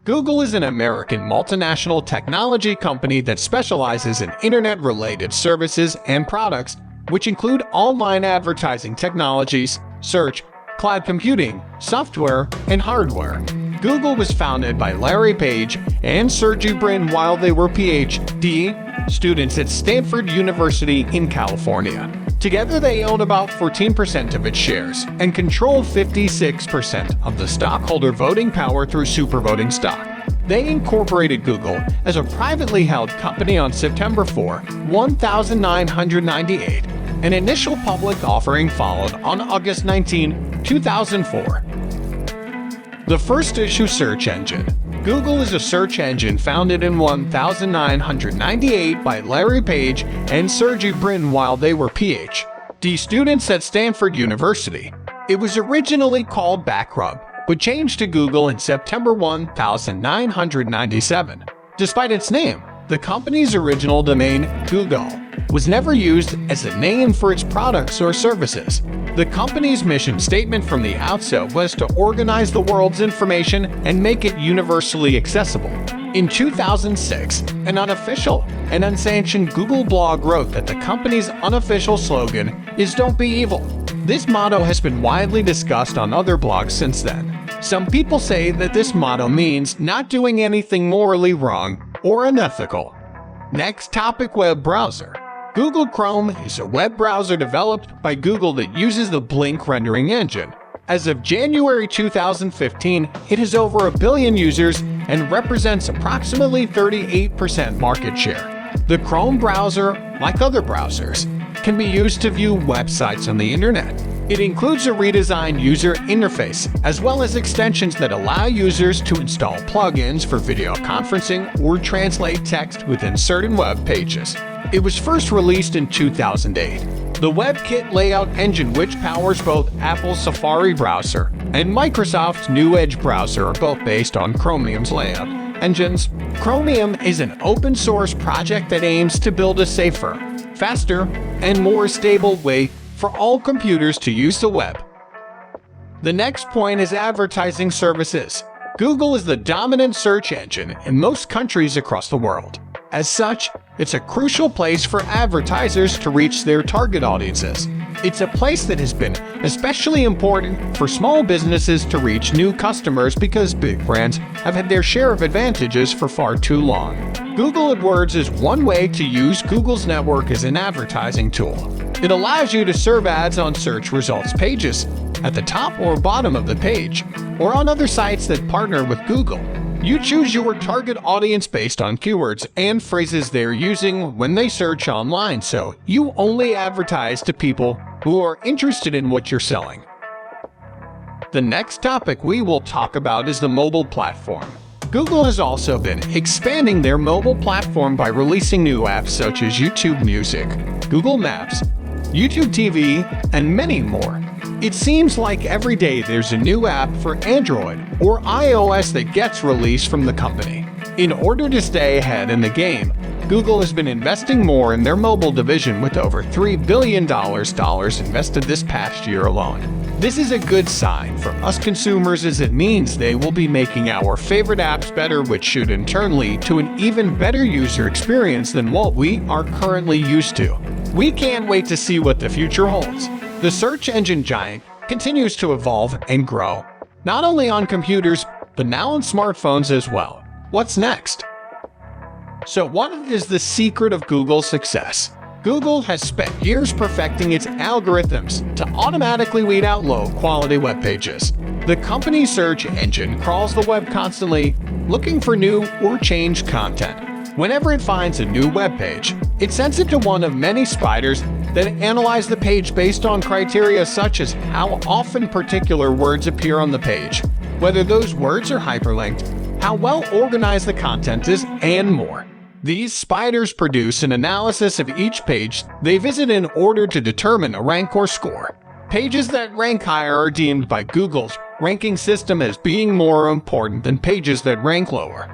Google is an American multinational technology company that specializes in internet-related services and products, which include online advertising technologies, search, cloud computing, software, and hardware. Google was founded by Larry Page and Sergey Brin while they were Ph.D. students at Stanford University in California. Together, they own about 14% of its shares and control 56% of the stockholder voting power through supervoting stock. They incorporated Google as a privately held company on September 4, 1998. An initial public offering followed on August 19, 2004. The first issue search engine. Google is a search engine founded in 1998 by Larry Page and Sergey Brin while they were Ph.D. students at Stanford University. It was originally called Backrub, but changed to Google in September 1997. Despite its name, the company's original domain, Google, was never used as a name for its products or services. The company's mission statement from the outset was to organize the world's information and make it universally accessible. In 2006, an unofficial and unsanctioned Google blog wrote that the company's unofficial slogan is "Don't be evil." This motto has been widely discussed on other blogs since then. Some people say that this motto means not doing anything morally wrong or unethical. Next topic: web browser. Google Chrome is a web browser developed by Google that uses the Blink rendering engine. As of January 2015, it has over 1 billion users and represents approximately 38% market share. The Chrome browser, like other browsers, can be used to view websites on the internet. It includes a redesigned user interface, as well as extensions that allow users to install plugins for video conferencing or translate text within certain web pages. It was first released in 2008. The WebKit layout engine, which powers both Apple's Safari browser and Microsoft's new Edge browser, are both based on Chromium's layout engines. Chromium is an open-source project that aims to build a safer, faster, and more stable way for all computers to use the web. The next point is advertising services. Google is the dominant search engine in most countries across the world. As such, it's a crucial place for advertisers to reach their target audiences. It's a place that has been especially important for small businesses to reach new customers because big brands have had their share of advantages for far too long. Google AdWords is one way to use Google's network as an advertising tool. It allows you to serve ads on search results pages, at the top or bottom of the page, or on other sites that partner with Google. You choose your target audience based on keywords and phrases they're using when they search online, so you only advertise to people who are interested in what you're selling. The next topic we will talk about is the mobile platform. Google has also been expanding their mobile platform by releasing new apps such as YouTube Music, Google Maps, YouTube TV, and many more. It seems like every day there's a new app for Android or iOS that gets released from the company. In order to stay ahead in the game, Google has been investing more in their mobile division with over $3 billion invested this past year alone. This is a good sign for us consumers as it means they will be making our favorite apps better, which should in turn lead to an even better user experience than what we are currently used to. We can't wait to see what the future holds. The search engine giant continues to evolve and grow, not only on computers, but now on smartphones as well. What's next? So what is the secret of Google's success? Google has spent years perfecting its algorithms to automatically weed out low-quality web pages. The company's search engine crawls the web constantly, looking for new or changed content. Whenever it finds a new web page, it sends it to one of many spiders that analyze the page based on criteria such as how often particular words appear on the page, whether those words are hyperlinked, how well organized the content is, and more. These spiders produce an analysis of each page they visit in order to determine a rank or score. Pages that rank higher are deemed by Google's ranking system as being more important than pages that rank lower.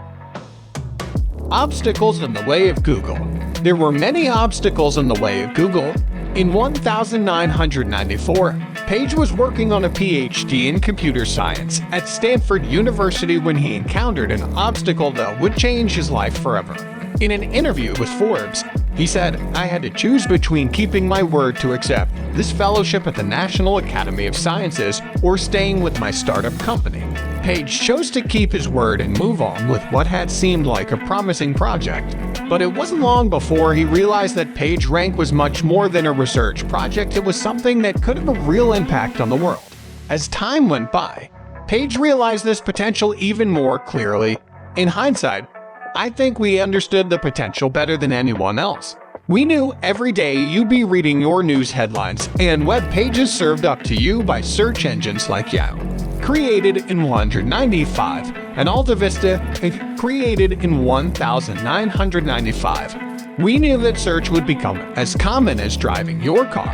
Obstacles in the way of Google. There were many obstacles in the way of Google. In 1994, Page was working on a Ph.D. in computer science at Stanford University when he encountered an obstacle that would change his life forever. In an interview with Forbes, he said, "I had to choose between keeping my word to accept this fellowship at the National Academy of Sciences or staying with my startup company." Page chose to keep his word and move on with what had seemed like a promising project. But it wasn't long before he realized that PageRank was much more than a research project. It was something that could have a real impact on the world. As time went by, Page realized this potential even more clearly. In hindsight, I think we understood the potential better than anyone else. We knew every day you'd be reading your news headlines and web pages served up to you by search engines like Yahoo, created in 195, and Alta Vista, created in 1995. We knew that search would become as common as driving your car.